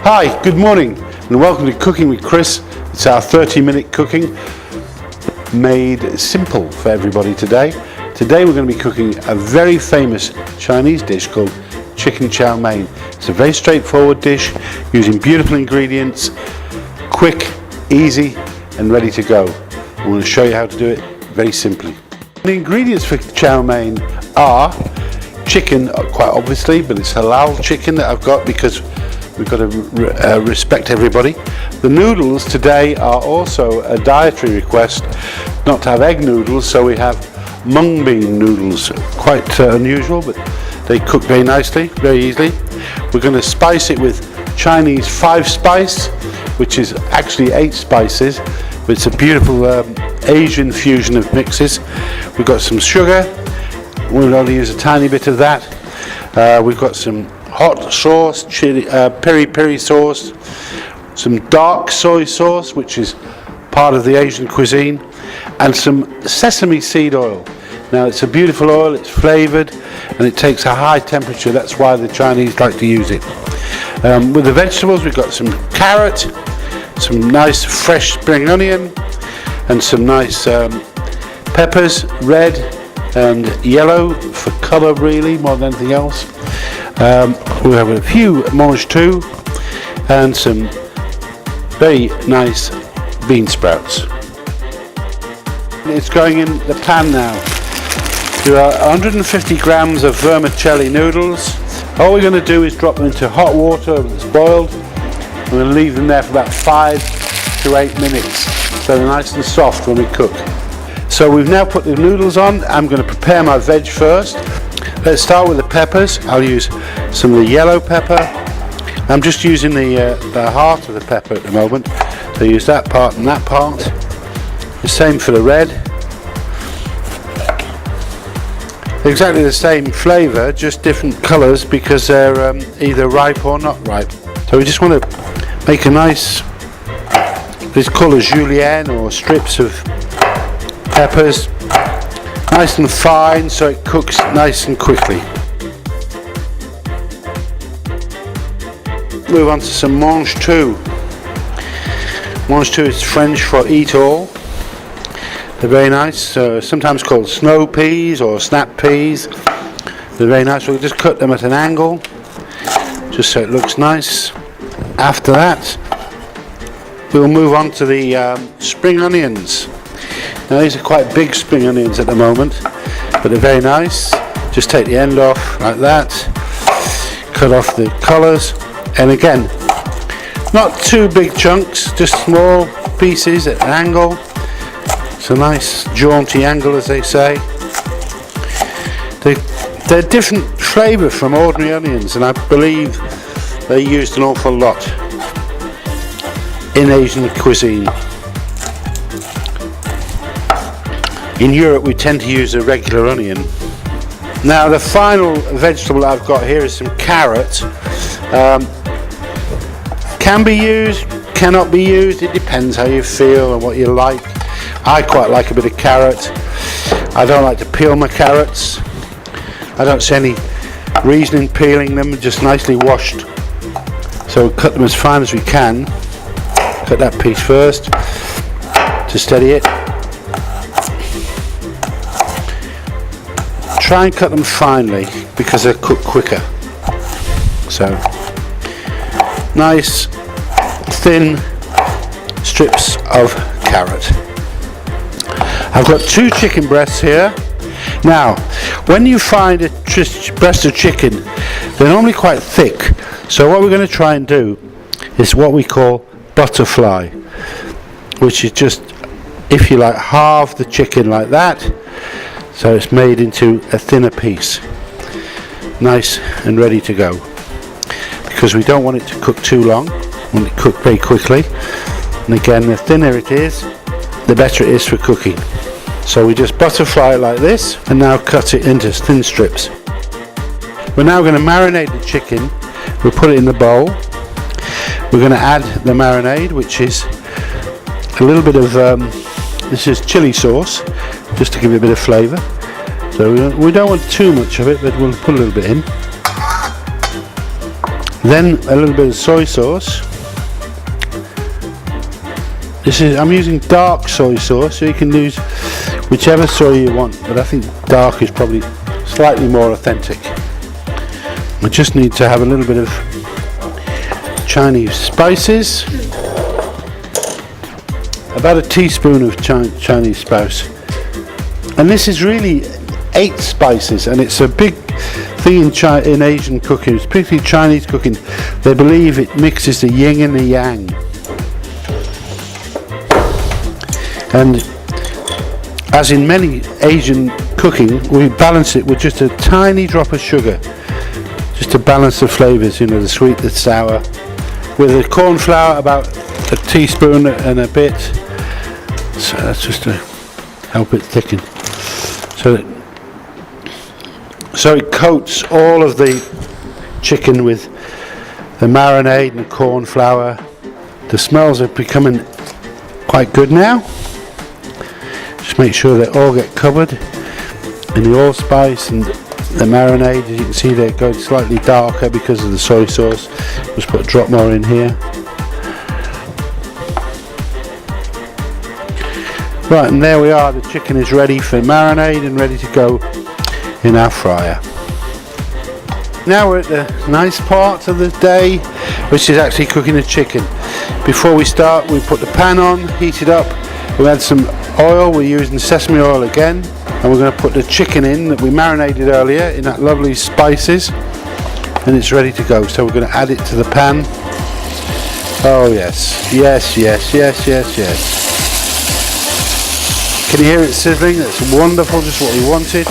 Hi, good morning and welcome to Cooking with Chris. It's our 30-minute cooking made simple for everybody today. Today we're going to be cooking a very famous Chinese dish called chicken chow mein. It's a very straightforward dish using beautiful ingredients, quick, easy and ready to go. I want to show you how to do it very simply. The ingredients for chow mein are chicken, quite obviously, but it's halal chicken that I've got because we've got to respect everybody. The noodles today are also a dietary request not to have egg noodles, so we have mung bean noodles. Quite unusual, but they cook very nicely, very easily. We're going to spice it with Chinese 5-spice, which is actually 8 spices, but it's a beautiful Asian fusion of mixes. We've got some sugar. We'll only use a tiny bit of that. We've got some hot sauce, chili, peri-peri sauce, some dark soy sauce, which is part of the Asian cuisine, and some sesame seed oil. Now it's a beautiful oil, it's flavoured, and it takes a high temperature. That's why the Chinese like to use it. With the vegetables, we've got some carrot, some nice fresh spring onion, and some nice peppers, red and yellow for colour really, more than anything else. We have a few mange too, and some very nice bean sprouts. It's going in the pan now. There are 150 grams of vermicelli noodles. All we're going to do is drop them into hot water that's boiled. We're going to leave them there for about 5 to 8 minutes, so they're nice and soft when we cook. So we've now put the noodles on. I'm going to prepare my veg first. Let's start with the peppers. I'll use some of the yellow pepper. I'm just using the heart of the pepper at the moment. So use that part and that part. The same for the red. Exactly the same flavour, just different colours because they're either ripe or not ripe. So we just want to make a nice, it's called a julienne, or strips of peppers, nice and fine so it cooks nice and quickly. Move on to some mange tout. Mange tout is French for eat all. They're very nice, sometimes called snow peas or snap peas. They're very nice. We'll just cut them at an angle just so it looks nice. After that we'll move on to the spring onions. Now these are quite big spring onions at the moment, but they're very nice. Just take the end off like that, cut off the collars, and again, not too big chunks, just small pieces at an angle. It's a nice jaunty angle, as they say. They're different flavour from ordinary onions, and I believe they're used an awful lot in Asian cuisine. In Europe we tend to use a regular onion. Now the final vegetable I've got here is some carrot. Can be used, cannot be used, it depends how you feel and what you like. I quite like a bit of carrot. I don't like to peel my carrots. I don't see any reason in peeling them, just nicely washed. So we'll cut them as fine as we can. Cut that piece first to steady it. Try and cut them finely because they'll cook quicker. So nice thin strips of carrot. I've got 2 chicken breasts here. Now when you find a breast of chicken, they're normally quite thick, so what we're going to try and do is what we call butterfly, which is just, if you like, halve the chicken like that, so it's made into a thinner piece, nice and ready to go, because we don't want it to cook too long. We want it cooked very quickly, and again, the thinner it is, the better it is for cooking. So we just butterfly it like this, and now cut it into thin strips. We're now going to marinate the chicken. We'll put it in the bowl. We're going to add the marinade, which is a little bit of this is chili sauce, just to give it a bit of flavour. So we don't want too much of it, but we'll put a little bit in. Then a little bit of soy sauce. I'm using dark soy sauce, so you can use whichever soy you want, but I think dark is probably slightly more authentic. I just need to have a little bit of Chinese spices, about a teaspoon of Chinese spice, and this is really 8 spices, and it's a big thing in Asian cooking, particularly Chinese cooking. They believe it mixes the yin and the yang, and as in many Asian cooking, we balance it with just a tiny drop of sugar, just to balance the flavours, you know, the sweet, the sour. With the corn flour, about a teaspoon and a bit, so that's just to help it thicken. So it coats all of the chicken with the marinade and the corn flour. The smells are becoming quite good now. Just make sure they all get covered in the allspice and the marinade. As you can see, they're going slightly darker because of the soy sauce. Just put a drop more in here. Right, and there we are. The chicken is ready for marinade and ready to go in our fryer. Now we're at the nice part of the day, which is actually cooking the chicken. Before we start, we put the pan on, heat it up. We add some oil. We're using sesame oil again, and we're going to put the chicken in that we marinated earlier in that lovely spices, and it's ready to go. So we're going to add it to the pan. Oh yes, yes, yes, yes, yes, yes. Can you hear it sizzling? That's wonderful, just what we wanted.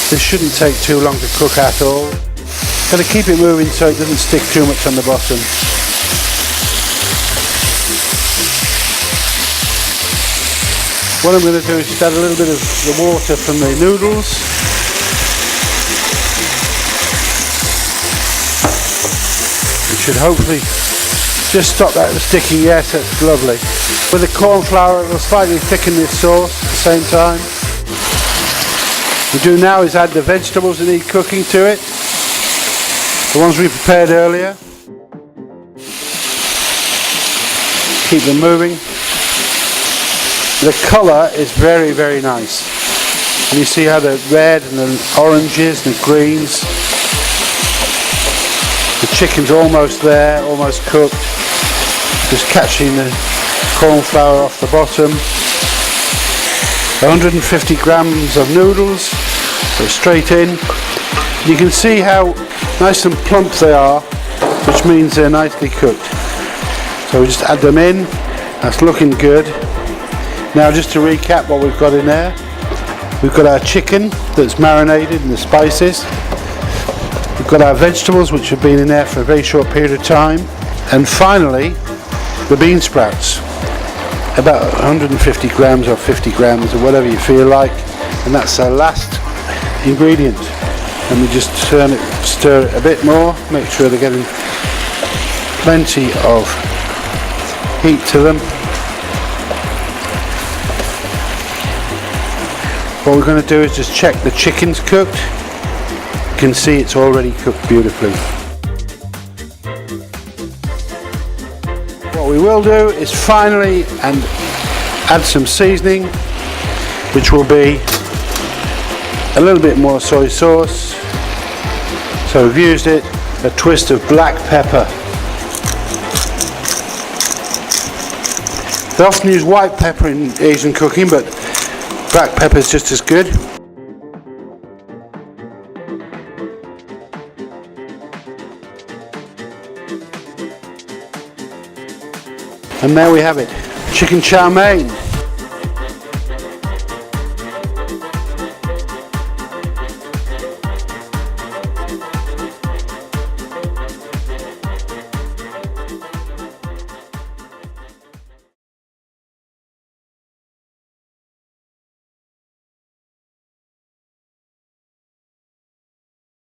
This shouldn't take too long to cook at all. Got to keep it moving so it doesn't stick too much on the bottom. What I'm going to do is just add a little bit of the water from the noodles. It should hopefully just stop that from sticking. Yes, that's lovely. With the corn flour, it will slightly thicken this sauce at the same time. What we do now is add the vegetables that need cooking to it. The ones we prepared earlier. Keep them moving. The colour is very, very nice. And you see how the red and the oranges and the greens. The chicken's almost there, almost cooked. Just catching the corn flour off the bottom. 150 grams of noodles, go straight in. You can see how nice and plump they are, which means they're nicely cooked. So we just add them in. That's looking good. Now just to recap what we've got in there. We've got our chicken that's marinated in the spices. We've got our vegetables which have been in there for a very short period of time. And finally, the bean sprouts. About 150 grams or 50 grams or whatever you feel like. And that's our last ingredient. And we just stir it a bit more, make sure they're getting plenty of heat to them. What we're going to do is just check the chicken's cooked. You can see it's already cooked beautifully. What we will do is finally add some seasoning, which will be a little bit more soy sauce. So we've used it, a twist of black pepper. They often use white pepper in Asian cooking, but black pepper is just as good. And there we have it, chicken chow mein.